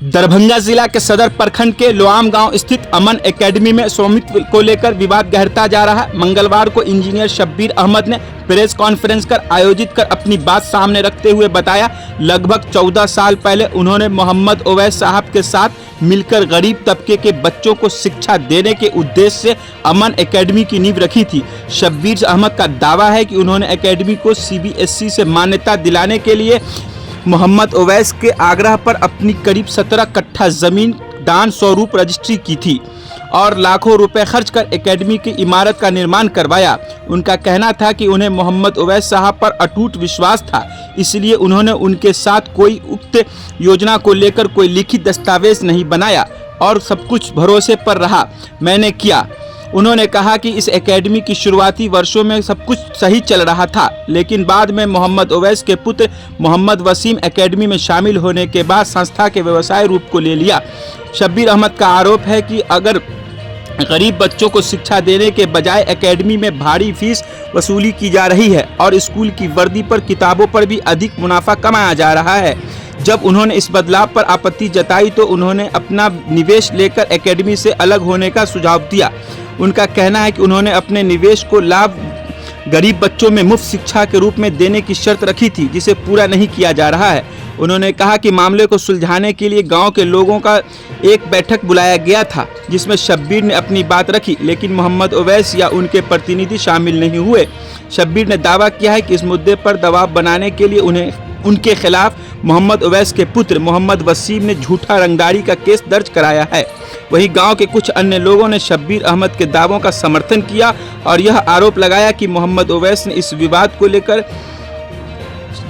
दरभंगा जिला के सदर प्रखंड के लोआम गांव स्थित अमन एकेडमी में स्वामित्व को लेकर विवाद गहरता जा रहा है। मंगलवार को इंजीनियर शब्बीर अहमद ने प्रेस कॉन्फ्रेंस कर आयोजित कर अपनी बात सामने रखते हुए बताया, लगभग 14 साल पहले उन्होंने मोहम्मद ओवैस साहब के साथ मिलकर गरीब तबके के बच्चों को शिक्षा देने के उद्देश्य से अमन एकेडमी की नींव रखी थी। शब्बीर अहमद का दावा है कि उन्होंने एकेडमी को CBSE से मान्यता दिलाने के लिए मोहम्मद ओवैस के आग्रह पर अपनी करीब 17 कट्ठा जमीन दान स्वरूप रजिस्ट्री की थी और लाखों रुपए खर्च कर एकेडमी की इमारत का निर्माण करवाया। उनका कहना था कि उन्हें मोहम्मद ओवैस साहब पर अटूट विश्वास था, इसलिए उन्होंने उनके साथ कोई उक्त योजना को लेकर कोई लिखित दस्तावेज नहीं बनाया और सब कुछ भरोसे पर रहा। मैंने किया। उन्होंने कहा कि इस एकेडमी की शुरुआती वर्षों में सब कुछ सही चल रहा था, लेकिन बाद में मोहम्मद ओवैस के पुत्र मोहम्मद वसीम एकेडमी में शामिल होने के बाद संस्था के व्यवसाय रूप को ले लिया। शब्बीर अहमद का आरोप है कि अगर गरीब बच्चों को शिक्षा देने के बजाय एकेडमी में भारी फीस वसूली की जा रही है और स्कूल की वर्दी पर, किताबों पर भी अधिक मुनाफा कमाया जा रहा है। जब उन्होंने इस बदलाव पर आपत्ति जताई तो उन्होंने अपना निवेश लेकर एकेडमी से अलग होने का सुझाव दिया। उनका कहना है कि उन्होंने अपने निवेश को लाभ गरीब बच्चों में मुफ्त शिक्षा के रूप में देने की शर्त रखी थी, जिसे पूरा नहीं किया जा रहा है। उन्होंने कहा कि मामले को सुलझाने के लिए गांव के लोगों का एक बैठक बुलाया गया था, जिसमें शब्बीर ने अपनी बात रखी, लेकिन मोहम्मद ओवैस या उनके प्रतिनिधि शामिल नहीं हुए। शब्बीर ने दावा किया है कि इस मुद्दे पर दबाव बनाने के लिए उनके खिलाफ मोहम्मद ओवैस के पुत्र मोहम्मद वसीम ने झूठा रंगदारी का केस दर्ज कराया है। वहीं गांव के कुछ अन्य लोगों ने शब्बीर अहमद के दावों का समर्थन किया और यह आरोप लगाया कि मोहम्मद ओवैस ने इस विवाद को लेकर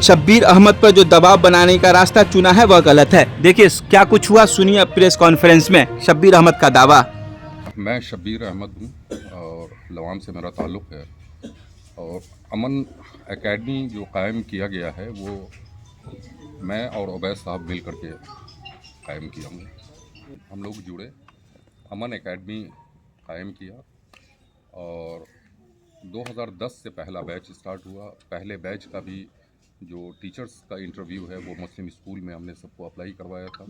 शब्बीर अहमद पर जो दबाव बनाने का रास्ता चुना है वह गलत है। देखिए क्या कुछ हुआ, सुनिए प्रेस कॉन्फ्रेंस में शब्बीर अहमद का दावा। मैं शब्बीर अहमद हूँ और लवाम से मेरा ताल्लुक़ है और अमन एकेडमी जो कायम किया गया है वो मैं और ओवैस साहब मिल करके कायम किया हूँ। हम लोग जुड़े, अमन एकेडमी कायम किया और 2010 से पहला बैच स्टार्ट हुआ। पहले बैच का भी जो टीचर्स का इंटरव्यू है वो मुस्लिम स्कूल में हमने सबको अप्लाई करवाया था।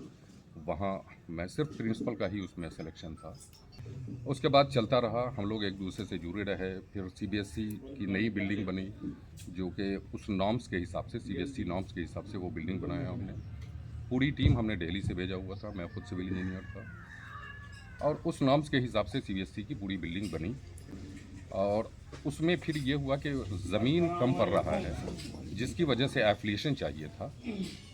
वहाँ मैं सिर्फ प्रिंसिपल का ही उसमें सिलेक्शन था। उसके बाद चलता रहा, हम लोग एक दूसरे से जुड़े रहे। फिर CBSE की नई बिल्डिंग बनी जो कि उस नॉर्म्स के हिसाब से, CBSE नॉर्म्स के हिसाब से वो बिल्डिंग बनाया हमने। पूरी टीम हमने दिल्ली से भेजा हुआ था, मैं खुद सिविल इंजीनियर था और उस नॉर्म्स के हिसाब से CBSE की पूरी बिल्डिंग बनी। और उसमें फिर ये हुआ कि ज़मीन कम पड़ रहा है, जिसकी वजह से एफिलिएशन चाहिए था।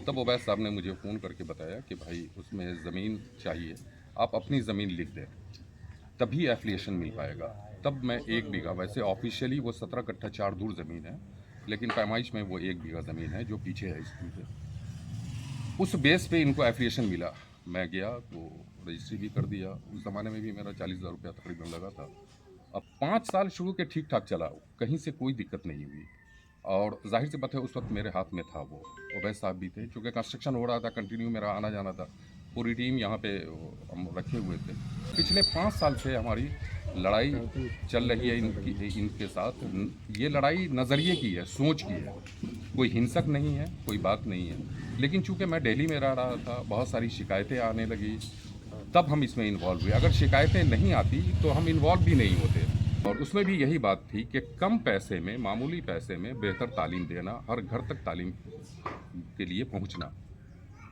तब ओवैस साहब ने मुझे फ़ोन करके बताया कि भाई उसमें ज़मीन चाहिए, आप अपनी ज़मीन लिख दें तभी एफिलिएशन मिल पाएगा। तब मैं 1 बीघा, वैसे ऑफिशियली वो 17 कट्ठा 4 दूर ज़मीन है, लेकिन पैमाइश में वो 1 बीघा ज़मीन है जो पीछे है स्कूल के। उस बेस पे इनको एफिलिएशन मिला। मैं गया तो रजिस्ट्री भी कर दिया। उस ज़माने में भी मेरा 40,000 रुपया तकरीबन लगा था। अब 5 साल शुरू के ठीक ठाक चला, कहीं से कोई दिक्कत नहीं हुई और जाहिर सी बात है उस वक्त मेरे हाथ में था वो, ओवैस साहब भी थे, चूँकि कंस्ट्रक्शन हो रहा था, कंटिन्यू मेरा आना जाना था, पूरी टीम यहाँ पे हम रखे हुए थे। पिछले 5 साल से हमारी लड़ाई चल रही है इनके साथ। ये लड़ाई नज़रिए की है, सोच की है, कोई हिंसक नहीं है, कोई बात नहीं है। लेकिन चूँकि मैं दिल्ली में रह रहा था, बहुत सारी शिकायतें आने लगी, तब हम इसमें इन्वॉल्व हुए। अगर शिकायतें नहीं आती तो हम इन्वॉल्व भी नहीं होते। और उसमें भी यही बात थी कि कम पैसे में, मामूली पैसे में बेहतर तालीम देना, हर घर तक तालीम के लिए पहुंचना,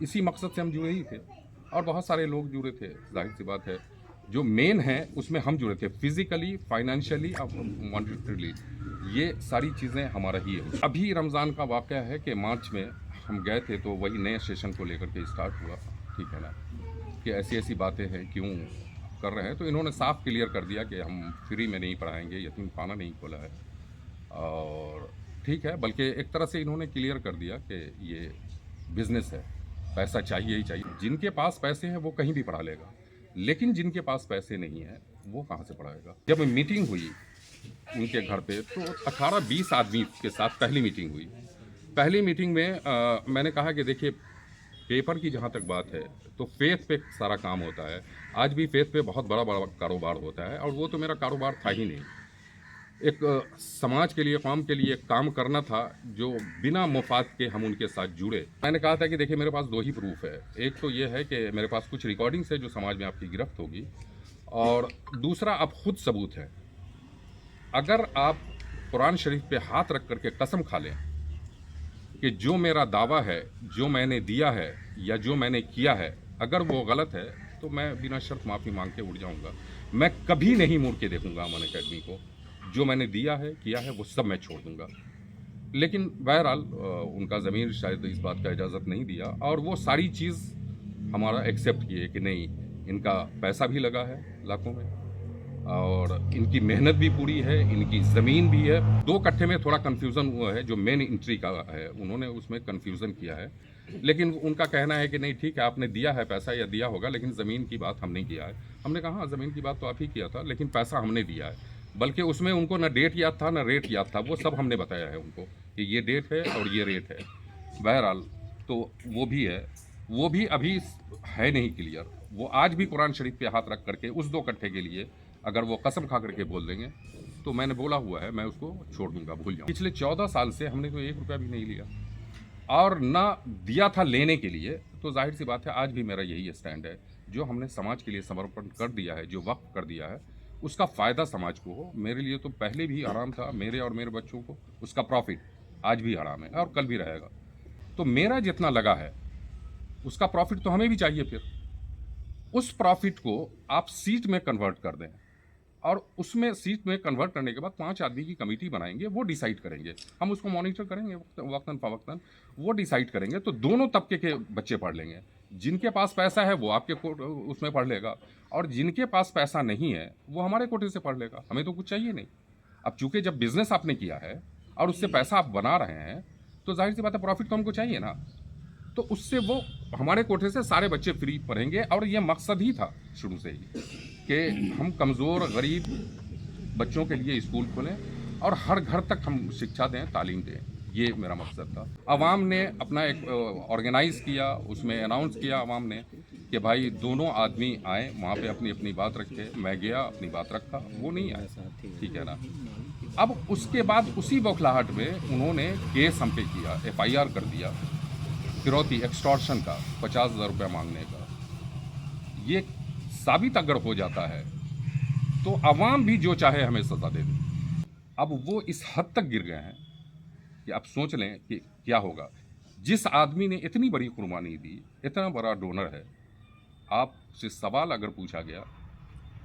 इसी मकसद से हम जुड़े ही थे। और बहुत सारे लोग जुड़े थे, जाहिर सी बात है। जो मेन है उसमें हम जुड़े थे, फिजिकली, फाइनेंशियली और मॉनिटरली, ये सारी चीज़ें हमारा ही है। अभी रमज़ान का वाक़या है कि मार्च में हम गए थे तो वही नए सेशन को लेकर के स्टार्ट हुआ, ठीक है ना, कि ऐसी ऐसी बातें हैं, क्यों कर रहे हैं। तो इन्होंने साफ क्लियर कर दिया कि हम फ्री में नहीं पढ़ाएंगे, यतीम खाना नहीं खोला है। और ठीक है, बल्कि एक तरह से इन्होंने क्लियर कर दिया कि ये बिज़नेस है, पैसा चाहिए ही चाहिए। जिनके पास पैसे हैं वो कहीं भी पढ़ा लेगा, लेकिन जिनके पास पैसे नहीं है वो कहाँ से पढ़ाएगा। जब मीटिंग हुई उनके घर पे तो 18-20 आदमी के साथ पहली मीटिंग हुई। पहली मीटिंग में मैंने कहा कि देखिए, पेपर की जहाँ तक बात है तो फेथ पे सारा काम होता है। आज भी फेथ पे बहुत बड़ा बड़ा कारोबार होता है और वो तो मेरा कारोबार था ही नहीं। एक समाज के लिए, कौम के लिए एक काम करना था जो बिना मुफाद के हम उनके साथ जुड़े। मैंने कहा था कि देखिए मेरे पास दो ही प्रूफ है, एक तो ये है कि मेरे पास कुछ रिकॉर्डिंग्स है जो समाज में आपकी गिरफ्त होगी, और दूसरा अब खुद सबूत है। अगर आप कुरान शरीफ पे हाथ रख करके कसम खा लें कि जो मेरा दावा है, जो मैंने दिया है या जो मैंने किया है, अगर वो गलत है तो मैं बिना शर्त माफ़ी मांग के उड़ जाऊंगा। मैं कभी नहीं मुड़ के देखूंगा अमन एकेडमी को। जो मैंने दिया है, किया है, वो सब मैं छोड़ दूंगा। लेकिन बहरहाल उनका ज़मीर शायद इस बात का इजाज़त नहीं दिया, और वो सारी चीज़ हमारा एक्सेप्ट किए कि नहीं, इनका पैसा भी लगा है लाखों में, और इनकी मेहनत भी पूरी है, इनकी ज़मीन भी है। 2 कट्ठे में थोड़ा कन्फ्यूज़न हुआ है, जो मेन एंट्री का है उन्होंने उसमें कन्फ्यूज़न किया है। लेकिन उनका कहना है कि नहीं ठीक है, आपने दिया है पैसा या दिया होगा, लेकिन ज़मीन की बात हमने किया है। हमने कहा हाँ, ज़मीन की बात तो आप ही किया था, लेकिन पैसा हमने दिया है। बल्कि उसमें उनको न डेट याद था, न रेट याद था, वो सब हमने बताया है उनको कि ये डेट है और ये रेट है। बहरहाल तो वो भी है, वो भी अभी है नहीं क्लियर। वो आज भी कुरान शरीफ पे हाथ रख करके उस 2 कट्ठे के लिए अगर वो कसम खा करके बोल देंगे तो मैंने बोला हुआ है मैं उसको छोड़ दूंगा, भूल जाऊँ। पिछले 14 साल से हमने तो 1 रुपया भी नहीं लिया, और ना दिया था लेने के लिए। तो जाहिर सी बात है आज भी मेरा यही स्टैंड है, जो हमने समाज के लिए समर्पण कर दिया है, जो वक्त कर दिया है, उसका फ़ायदा समाज को हो। मेरे लिए तो पहले भी आराम था, मेरे और मेरे बच्चों को उसका प्रॉफिट आज भी आराम है और कल भी रहेगा। तो मेरा जितना लगा है उसका प्रॉफिट तो हमें भी चाहिए। फिर उस प्रॉफिट को आप सीट में कन्वर्ट कर दें, और उसमें सीट में कन्वर्ट करने के बाद 5 आदमी की कमेटी बनाएंगे, वो डिसाइड करेंगे। हम उसको मॉनिटर करेंगे वक्तन फवक्तन, वो डिसाइड करेंगे। तो दोनों तबके के बच्चे पढ़ लेंगे। जिनके पास पैसा है वो आपके उसमें पढ़ लेगा, और जिनके पास पैसा नहीं है वो हमारे कोटे से पढ़ लेगा। हमें तो कुछ चाहिए नहीं। अब चूंकि जब बिजनेस आपने किया है और उससे पैसा आप बना रहे हैं, तो जाहिर सी बात है प्रॉफिट तो हमको चाहिए ना। तो उससे वो हमारे कोटे से सारे बच्चे फ्री पढ़ेंगे, और ये मकसद ही था शुरू से ही कि हम कमज़ोर गरीब बच्चों के लिए स्कूल खोलें और हर घर तक हम शिक्षा दें, तालीम दें। ये मेरा मकसद था। अवाम ने अपना एक ऑर्गेनाइज़ किया, उसमें अनाउंस किया अवाम ने कि भाई दोनों आदमी आए, वहाँ पे अपनी अपनी बात रखे। मैं गया, अपनी बात रखा, वो नहीं आया, ठीक है ना। अब उसके बाद उसी बौखलाहट में उन्होंने केस हम पे किया, FIR कर दिया, फिरौती एक्सटॉर्शन का 50,000 रुपया मांगने का। ये साबित अगर हो जाता है तो अवाम भी जो चाहे हमें सजा दे दे। अब वो इस हद तक गिर गए हैं कि आप सोच लें कि क्या होगा। जिस आदमी ने इतनी बड़ी कुर्बानी दी, इतना बड़ा डोनर है, आपसे सवाल अगर पूछा गया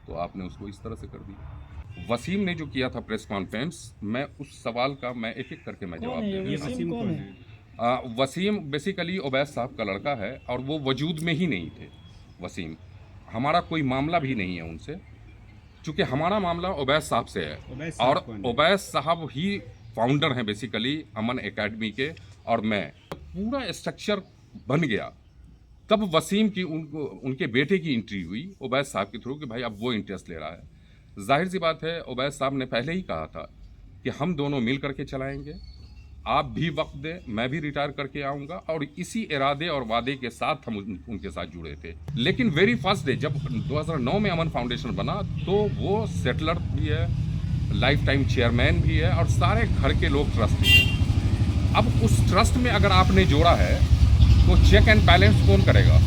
तो आपने उसको इस तरह से कर दिया। वसीम ने जो किया था प्रेस कॉन्फ्रेंस, मैं उस सवाल का मैं एक एक करके मैं जवाब दे रहा हूँ। वसीम बेसिकली उबैद साहब का लड़का है, और वो वजूद में ही नहीं थे। वसीम, हमारा कोई मामला भी नहीं है उनसे, चूँकि हमारा मामला उबैद साहब से है, और उबैद साहब ही फाउंडर हैं बेसिकली अमन एकेडमी के। और मैं पूरा स्ट्रक्चर बन गया तब वसीम की उनके बेटे की एंट्री हुई उबैद साहब के थ्रू कि भाई अब वो इंटरेस्ट ले रहा है। जाहिर सी बात है, उबैद साहब ने पहले ही कहा था कि हम दोनों मिल करके चलाएंगे, आप भी वक्त दें, मैं भी रिटायर करके आऊँगा, और इसी इरादे और वादे के साथ हम उनके साथ जुड़े थे। लेकिन वेरी फर्स्ट डे जब 2009 में अमन फाउंडेशन बना, तो वो सेटलर भी है, लाइफ टाइम चेयरमैन भी है, और सारे घर के लोग ट्रस्टी हैं। अब उस ट्रस्ट में अगर आपने जोड़ा है तो चेक एंड बैलेंस कौन करेगा?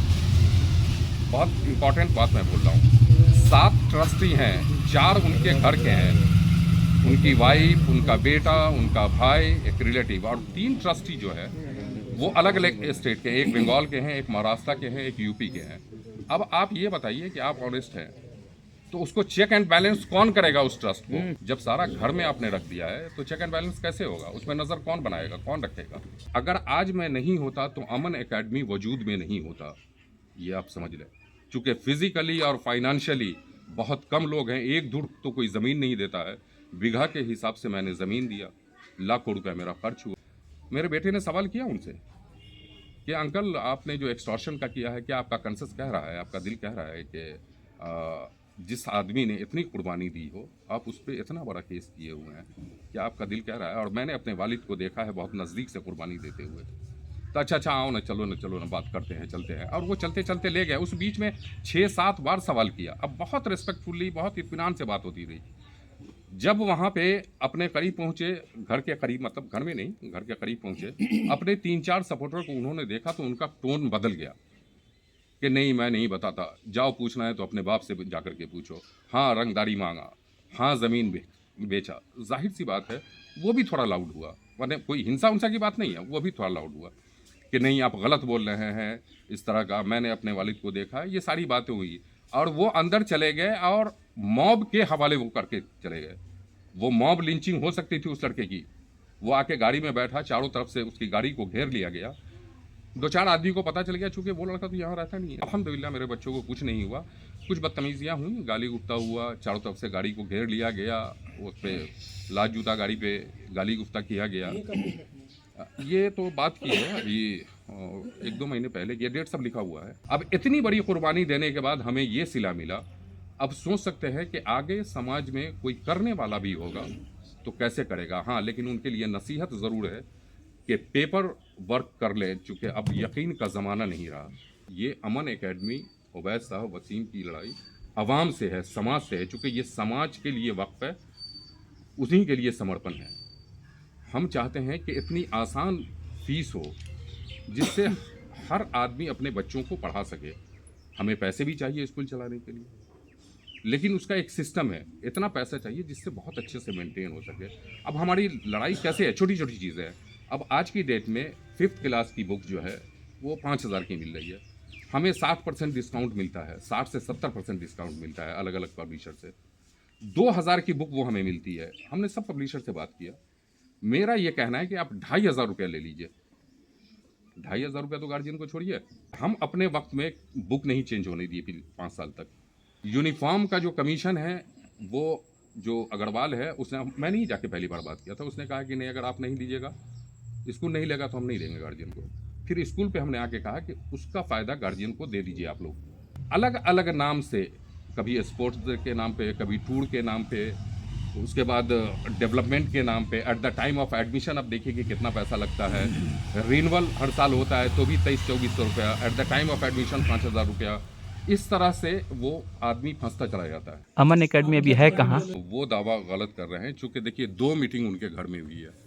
बहुत इंपॉर्टेंट बात मैं बोल रहा हूँ। 7 ट्रस्टी हैं, 4 उनके घर के हैं, उनकी वाइफ, उनका बेटा, उनका भाई, एक रिलेटिव, और 3 ट्रस्टी जो है वो अलग अलग स्टेट के, एक बंगाल के हैं, एक महाराष्ट्र के हैं, एक यूपी के हैं। अब आप ये बताइए कि आप ऑनेस्ट हैं तो उसको चेक एंड बैलेंस कौन करेगा उस ट्रस्ट को? जब सारा घर में आपने रख दिया है तो चेक एंड बैलेंस कैसे होगा? उसमें नज़र कौन बनाएगा, कौन रखेगा? अगर आज मैं नहीं होता तो अमन एकेडमी वजूद में नहीं होता, ये आप समझ लें। चूँकि फिजिकली और फाइनेंशियली बहुत कम लोग हैं, एक धुर तो कोई ज़मीन नहीं देता है। बीघा के हिसाब से मैंने ज़मीन दिया, लाखों रुपया मेरा खर्च हुआ। मेरे बेटे ने सवाल किया उनसे कि अंकल आपने जो एक्सटॉर्शन का किया है, क्या आपका कंसेस कह रहा है, आपका दिल कह रहा है कि जिस आदमी ने इतनी कुर्बानी दी हो, आप उस पर इतना बड़ा केस किए हुए हैं, क्या आपका दिल कह रहा है? और मैंने अपने वालिद को देखा है बहुत नज़दीक से कुर्बानी देते हुए। तो अच्छा आओ ना, चलो ना बात करते हैं, चलते हैं। और वो चलते चलते ले गए। उस बीच में 6-7 बार सवाल किया। अब बहुत रिस्पेक्टफुली, बहुत इत्मीनान से बात होती रही। जब वहाँ पे अपने करीब पहुँचे, घर के करीब, मतलब घर में नहीं, घर के करीब पहुँचे, अपने 3-4 सपोर्टर को उन्होंने देखा तो उनका टोन बदल गया कि नहीं, मैं नहीं बताता, जाओ पूछना है तो अपने बाप से जाकर के पूछो, हाँ रंगदारी मांगा, हाँ ज़मीन बेचा। जाहिर सी बात है वो भी थोड़ा लाउड हुआ, वरना कोई हिंसा उंसा की बात नहीं है, वो भी थोड़ा लाउड हुआ कि नहीं आप गलत बोल रहे हैं, इस तरह का मैंने अपने वालिद को देखा, ये सारी बातें हुई। और वो अंदर चले गए और मॉब के हवाले वो करके चले गए। वो मॉब लिंचिंग हो सकती थी उस लड़के की। वो आके गाड़ी में बैठा, चारों तरफ से उसकी गाड़ी को घेर लिया गया। 2-4 आदमी को पता चल गया, चूंकि वो लड़का तो यहाँ रहता नहीं है। अल्हम्दुलिल्लाह मेरे बच्चों को कुछ नहीं हुआ, कुछ बदतमीजियाँ हुई, गाली गुफ्ता हुआ, चारों तरफ से गाड़ी को घेर लिया गया, उस पर लात जूता गाड़ी पे गाली गुफ्ता किया गया। ये तो बात की है अभी 1-2 महीने पहले, ये डेट सब लिखा हुआ है। अब इतनी बड़ी कुर्बानी देने के बाद हमें ये सिला मिला। अब सोच सकते हैं कि आगे समाज में कोई करने वाला भी होगा तो कैसे करेगा। हाँ, लेकिन उनके लिए नसीहत ज़रूर है कि पेपर वर्क कर ले, चूँकि अब यकीन का ज़माना नहीं रहा। ये अमन एकेडमी, उबैद साहब, वसीम की लड़ाई अवाम से है, समाज से है। चूँकि ये समाज के लिए वक्फ है, उन्हीं के लिए समर्पण है। हम चाहते हैं कि इतनी आसान फीस हो जिससे हर आदमी अपने बच्चों को पढ़ा सके। हमें पैसे भी चाहिए स्कूल चलाने के लिए, लेकिन उसका एक सिस्टम है, इतना पैसा चाहिए जिससे बहुत अच्छे से मेंटेन हो सके। अब हमारी लड़ाई कैसे है, छोटी छोटी चीज़ें हैं। अब आज की डेट में 5th क्लास की बुक जो है वो 5,000 की मिल रही है, हमें 60% डिस्काउंट मिलता है, 60 से 70% डिस्काउंट मिलता है अलग अलग पब्लिशर से। 2,000 की बुक वो हमें मिलती है। हमने सब पब्लिशर से बात किया, मेरा ये कहना है कि आप 2,500 रुपये ले लीजिए। 2,500 रुपये तो गार्जियन को छोड़िए, हम अपने वक्त में बुक नहीं चेंज होने दी 5 साल तक। यूनिफॉर्म का जो कमीशन है वो जो अग्रवाल है, उसने, मैं नहीं जाके पहली बार बात किया था, उसने कहा कि नहीं अगर आप नहीं दीजिएगा, स्कूल नहीं लेगा तो हम नहीं देंगे गार्जियन को। फिर स्कूल पे हमने आके कहा कि उसका फ़ायदा गार्जियन को दे दीजिए आप लोग। अलग अलग नाम से, कभी स्पोर्ट्स के नाम पे, कभी टूर के नाम पे, उसके बाद डेवलपमेंट के नाम पे, at the time of admission अब देखिए कि कितना पैसा लगता है। रिन्यूअल हर साल होता है तो भी 2300-2400 रुपया, at the time of admission 5,000 रुपया। इस तरह से वो आदमी फंसता चला जाता है। अमन एकेडमी अभी है कहाँ? वो दावा गलत कर रहे हैं, चूँकि देखिए 2 मीटिंग उनके घर में हुई है।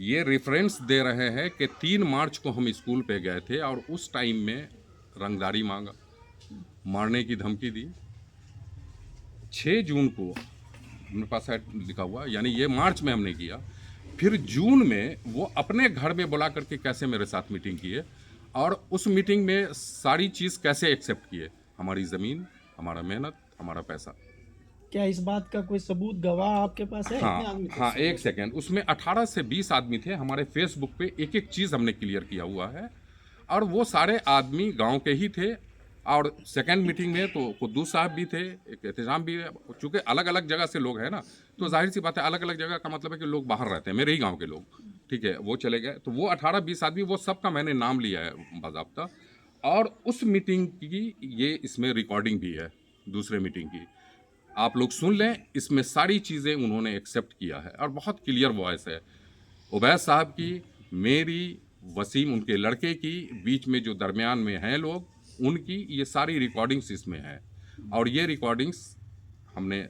ये रेफरेंस दे रहे हैं कि 3 मार्च को हम स्कूल पे गए थे और उस टाइम में रंगदारी मांगा, मारने की धमकी दी। 6 जून को मेरे पास है लिखा हुआ, यानी ये मार्च में हमने किया। फिर जून में वो अपने घर में बुला करके कैसे मेरे साथ मीटिंग किए और उस मीटिंग में सारी चीज़ कैसे एक्सेप्ट किए, हमारी ज़मीन, हमारा मेहनत, हमारा पैसा। क्या इस बात का कोई सबूत, गवाह आपके पास है? हाँ, एक सेकेंड, उसमें 18 से 20 आदमी थे। हमारे फेसबुक पे एक एक चीज़ हमने क्लियर किया हुआ है और वो सारे आदमी गांव के ही थे। और सेकेंड मीटिंग में तो कुद्दूस साहब भी थे, एक एहतजाम भी है। चूँकि अलग अलग जगह से लोग हैं ना, तो जाहिर सी बात है अलग अलग जगह का मतलब है कि लोग बाहर रहते हैं, मेरे ही गाँव के लोग, ठीक है, वो चले गए। तो वो 18-20 आदमी, वो सब का मैंने नाम लिया है बाज़ाब्ता। और उस मीटिंग की ये इसमें रिकॉर्डिंग भी है, दूसरे मीटिंग की, आप लोग सुन लें। इसमें सारी चीज़ें उन्होंने एक्सेप्ट किया है और बहुत क्लियर वॉइस है। उबैद साहब की, मेरी, वसीम उनके लड़के की, बीच में जो दरमियान में हैं लोग, उनकी, ये सारी रिकॉर्डिंग्स इसमें हैं। और ये रिकॉर्डिंग्स हमने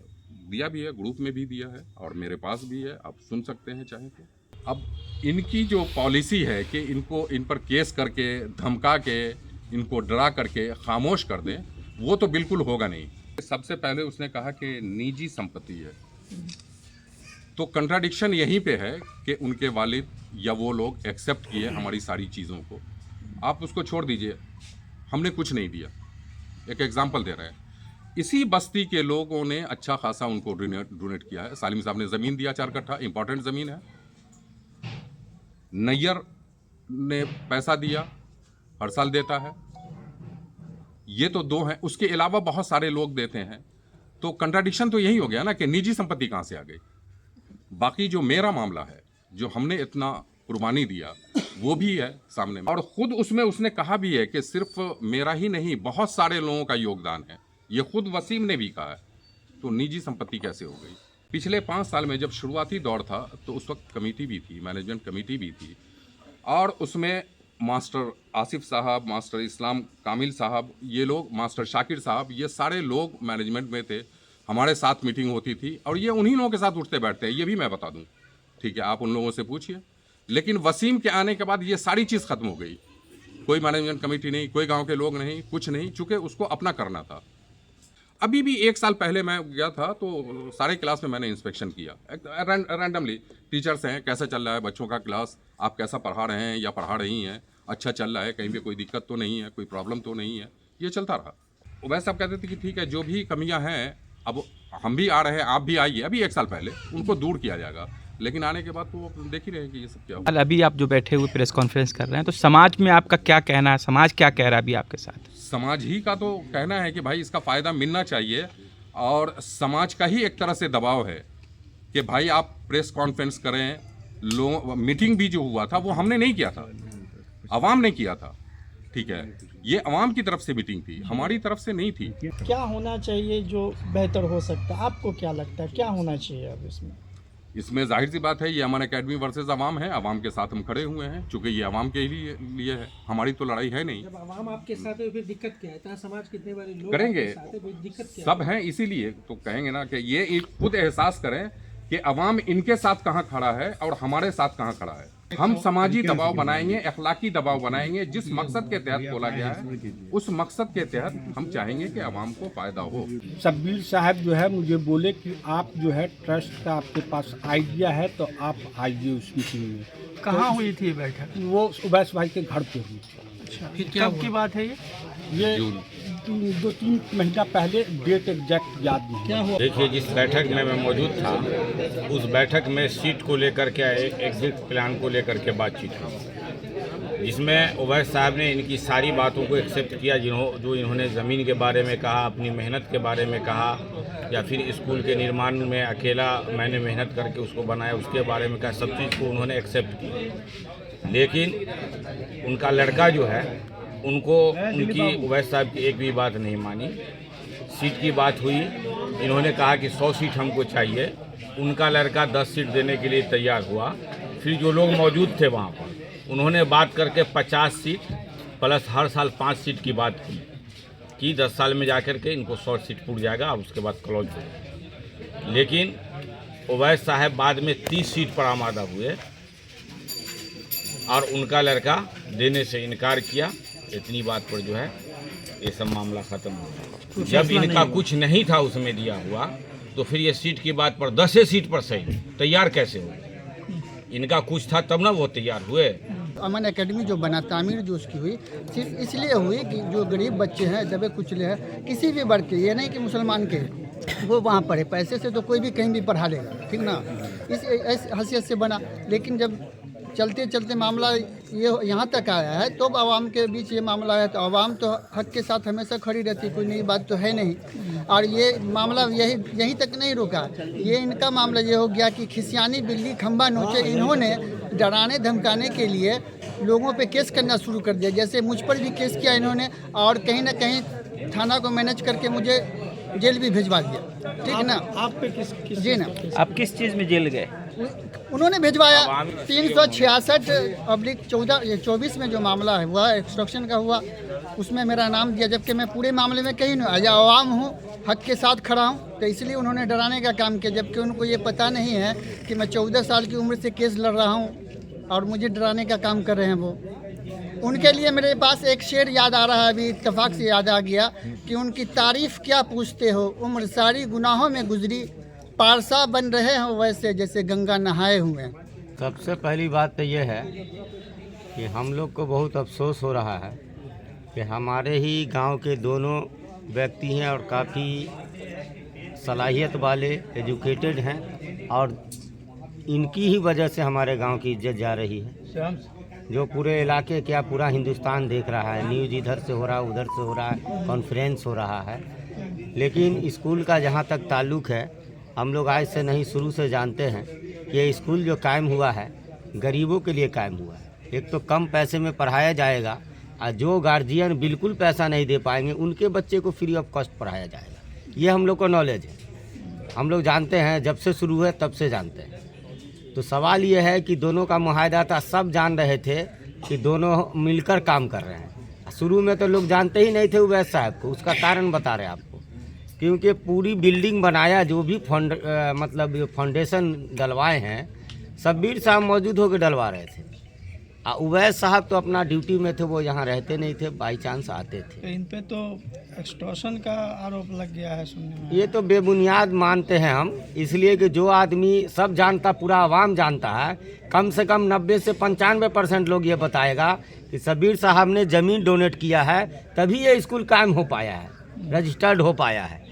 दिया भी है, ग्रुप में भी दिया है और मेरे पास भी है, आप सुन सकते हैं चाहे तो। अब इनकी जो पॉलिसी है कि इनको, इन पर केस करके, धमका के, इनको डरा करके खामोश कर दें, वो तो बिल्कुल होगा नहीं। सबसे पहले उसने कहा कि निजी संपत्ति है, तो कंट्राडिक्शन यहीं पे है कि उनके वालिद या वो लोग एक्सेप्ट किए हमारी सारी चीज़ों को। आप उसको छोड़ दीजिए, हमने कुछ नहीं दिया। एक एग्जांपल दे रहे हैं, इसी बस्ती के लोगों ने अच्छा खासा उनको डोनेट किया है। सालिम साहब ने ज़मीन दिया 4 कट्ठा, इंपॉर्टेंट ज़मीन है। नैयर ने पैसा दिया, हर साल देता है। ये तो 2 हैं, उसके अलावा बहुत सारे लोग देते हैं। तो कंट्राडिक्शन तो यही हो गया ना कि निजी संपत्ति कहाँ से आ गई। बाकी जो मेरा मामला है, जो हमने इतना कुर्बानी दिया, वो भी है सामने में। और खुद उसमें उसने कहा भी है कि सिर्फ मेरा ही नहीं, बहुत सारे लोगों का योगदान है। ये खुद वसीम ने भी कहा है। तो निजी संपत्ति कैसे हो गई? पिछले 5 साल में जब शुरुआती दौर था तो उस वक्त कमेटी भी थी, मैनेजमेंट कमेटी भी थी, और उसमें मास्टर आसिफ साहब, मास्टर इस्लाम कामिल साहब, ये लोग, मास्टर शाकिर साहब, ये सारे लोग मैनेजमेंट में थे। हमारे साथ मीटिंग होती थी और ये उन्हीं लोगों के साथ उठते बैठते हैं, ये भी मैं बता दूं, ठीक है, आप उन लोगों से पूछिए। लेकिन वसीम के आने के बाद ये सारी चीज़ खत्म हो गई, कोई मैनेजमेंट कमेटी नहीं, कोई गांव के लोग नहीं, कुछ नहीं, चूँकि उसको अपना करना था। अभी भी 1 साल पहले मैं गया था तो सारे क्लास में मैंने इंस्पेक्शन किया, रैंडमली टीचर्स हैं, कैसा चल रहा है बच्चों का क्लास, आप कैसा पढ़ा रहे हैं या पढ़ा रही हैं, अच्छा चल रहा है, कहीं भी कोई दिक्कत तो नहीं है, कोई प्रॉब्लम तो नहीं है, ये चलता रहा। वैसे आप कहते थे कि ठीक है, जो भी कमियां हैं, अब हम भी आ रहे हैं, आप भी आइए, अभी 1 साल पहले उनको दूर किया जाएगा, लेकिन आने के बाद तो देख ही रहे हैं कि ये सब क्या हो। अभी आप जो बैठे हुए प्रेस कॉन्फ्रेंस कर रहे हैं, तो समाज में आपका क्या कहना है, समाज क्या कह रहा है अभी आपके साथ? समाज ही का तो कहना है कि भाई इसका फ़ायदा मिलना चाहिए, और समाज का ही एक तरह से दबाव है कि भाई आप प्रेस कॉन्फ्रेंस करें। मीटिंग भी जो हुआ था वो हमने नहीं किया था, अवाम ने किया था, ठीक है, ये अवाम की तरफ से मीटिंग थी, हमारी तरफ से नहीं थी। क्या होना चाहिए जो बेहतर हो सकता है, आपको क्या लगता है क्या होना चाहिए अब इसमें? इसमें जाहिर सी बात है, ये अमन एकेडमी वर्सेस अवाम है, अवाम के साथ हम खड़े हुए हैं, चूँकि ये अवाम के लिए है, हमारी तो लड़ाई है नहीं। जब आवाम आपके साथ है फिर दिक्कत क्या है? इतना समाज कितने बड़े लोग करेंगे, आपके साथ है, फिर दिक्कत क्या सब हैं, इसीलिए तो कहेंगे ना कि ये खुद एहसास करें कि अवाम इनके साथ कहाँ खड़ा है और हमारे साथ कहाँ खड़ा है। हम समाजी दबाव बनाएंगे, अखलाकी दबाव बनाएंगे, जिस मकसद के तहत बोला गया है उस मकसद के तहत हम चाहेंगे कि अवाम को फायदा हो। शब्बीर साहब जो है मुझे बोले कि आप जो है ट्रस्ट का आपके पास आइडिया है तो आप आइए उस मीटिंग में। कहाँ हुई थी बैठक? वो उवैस भाई के घर पे हुई थी। अच्छा, कब की बात है ये? 2-3 महीना पहले, डेट एग्जैक्ट याद नहीं। क्या हुआ? देखिए, जिस बैठक में मैं मौजूद था उस बैठक में सीट को लेकर के एग्जिट प्लान को लेकर के बातचीत हुई, जिसमें उवैस साहब ने इनकी सारी बातों को एक्सेप्ट किया, जो इन्होंने ज़मीन के बारे में कहा, अपनी मेहनत के बारे में कहा, या फिर स्कूल के निर्माण में अकेला मैंने मेहनत करके उसको बनाया उसके बारे में कहा, सब चीज़ को उन्होंने एक्सेप्ट किया। लेकिन उनका लड़का जो है उनको उनकी उवैस साहब की एक भी बात नहीं मानी। सीट की बात हुई, इन्होंने कहा कि 100 सीट हमको चाहिए, उनका लड़का 10 सीट देने के लिए तैयार हुआ। फिर जो लोग मौजूद थे वहाँ पर उन्होंने बात करके 50 सीट प्लस हर साल 5 सीट की बात की कि 10 साल में जाकर के इनको 100 सीट पूरा जाएगा और उसके बाद क्लोज हो। लेकिन उवैस साहब बाद में 30 सीट पर आमादा हुए और उनका लड़का देने से इनकार किया। इतनी बात पर जो है ये सब मामला ख़त्म हो गया। जब इनका कुछ नहीं था उसमें दिया हुआ, तो फिर ये सीट की बात पर 10 सीट पर सही तैयार कैसे हुए? इनका कुछ था तब ना वो तैयार हुए। अमन एकेडमी जो बना, तामीर जो उसकी हुई, सिर्फ इसलिए हुई कि जो गरीब बच्चे हैं, दबे कुचले हैं, किसी भी वर्ग के, ये नहीं कि मुसलमान के, वो वहाँ पढ़े। पैसे से तो कोई भी कहीं भी पढ़ा लेगा, ठीक ना, इस हैसियत से बना। लेकिन जब चलते चलते मामला ये यहाँ तक आया है तो आवाम के बीच ये मामला है, तो आवाम तो हक के साथ हमेशा खड़ी रहती, कोई नई बात तो है नहीं। और ये मामला यहीं तक नहीं रुका, ये इनका मामला ये हो गया कि खिसियानी बिल्ली खंबा नोचे। इन्होंने डराने धमकाने के लिए लोगों पे केस करना शुरू कर दिया। जैसे मुझ पर भी केस किया इन्होंने, और कहीं ना कहीं थाना को मैनेज करके मुझे जेल भी भिजवा दिया, ठीक ना। आप पे किस जी ना, आप किस चीज़ में जेल गए? उन्होंने भिजवाया 366/14-24 में जो मामला है हुआ, एक्सट्रॉक्शन का हुआ, उसमें मेरा नाम दिया, जबकि मैं पूरे मामले में कहीं नहीं आया, आवाम हूँ, हक के साथ खड़ा हूँ। तो इसलिए उन्होंने डराने का काम किया, जबकि उनको ये पता नहीं है कि मैं 14 साल की उम्र से केस लड़ रहा हूँ और मुझे डराने का काम कर रहे हैं वो। उनके लिए मेरे पास एक शेर याद आ रहा है, अभी इत्तेफाक से याद आ गया कि उनकी तारीफ़ क्या पूछते हो, उम्र सारी गुनाहों में गुजरी, पारसा बन रहे हो वैसे जैसे गंगा नहाए हुए। सबसे पहली बात तो ये है कि हम लोग को बहुत अफसोस हो रहा है कि हमारे ही गांव के दोनों व्यक्ति हैं और काफ़ी सलाहियत वाले, एजुकेटेड हैं, और इनकी ही वजह से हमारे गांव की इज्जत जा रही है, जो पूरे इलाके क्या पूरा हिंदुस्तान देख रहा है। न्यूज़ इधर से हो रहा है, उधर से हो रहा है, कॉन्फ्रेंस हो रहा है। लेकिन स्कूल का जहाँ तक ताल्लुक़ है, हम लोग आज से नहीं शुरू से जानते हैं कि ये स्कूल जो कायम हुआ है गरीबों के लिए कायम हुआ है। एक तो कम पैसे में पढ़ाया जाएगा, और जो गार्जियन बिल्कुल पैसा नहीं दे पाएंगे उनके बच्चे को फ्री ऑफ कॉस्ट पढ़ाया जाएगा। ये हम लोग को नॉलेज है, हम लोग जानते हैं, जब से शुरू है तब से जानते हैं। तो सवाल ये है कि दोनों का मुआहदा था, सब जान रहे थे कि दोनों मिलकर काम कर रहे हैं। शुरू में तो लोग जानते ही नहीं थे उवैस साहब को, उसका कारण बता रहे आपको। क्योंकि पूरी बिल्डिंग बनाया जो भी मतलब जो फाउंडेशन डलवाए हैं शब्बीर साहब मौजूद होकर डलवा रहे थे। उवैस साहब तो अपना ड्यूटी में थे, वो यहाँ रहते नहीं थे, बाई चांस आते थे। तो इन पे तो एक्सटॉर्शन का आरोप लग गया है सुनने में। ये तो बेबुनियाद मानते हैं हम, इसलिए कि जो आदमी सब जानता, पूरा आवाम जानता है, कम से कम 90 से 95% लोग ये बताएगा कि शब्बीर साहब ने ज़मीन डोनेट किया है तभी ये स्कूल कायम हो पाया है, रजिस्टर्ड हो पाया है।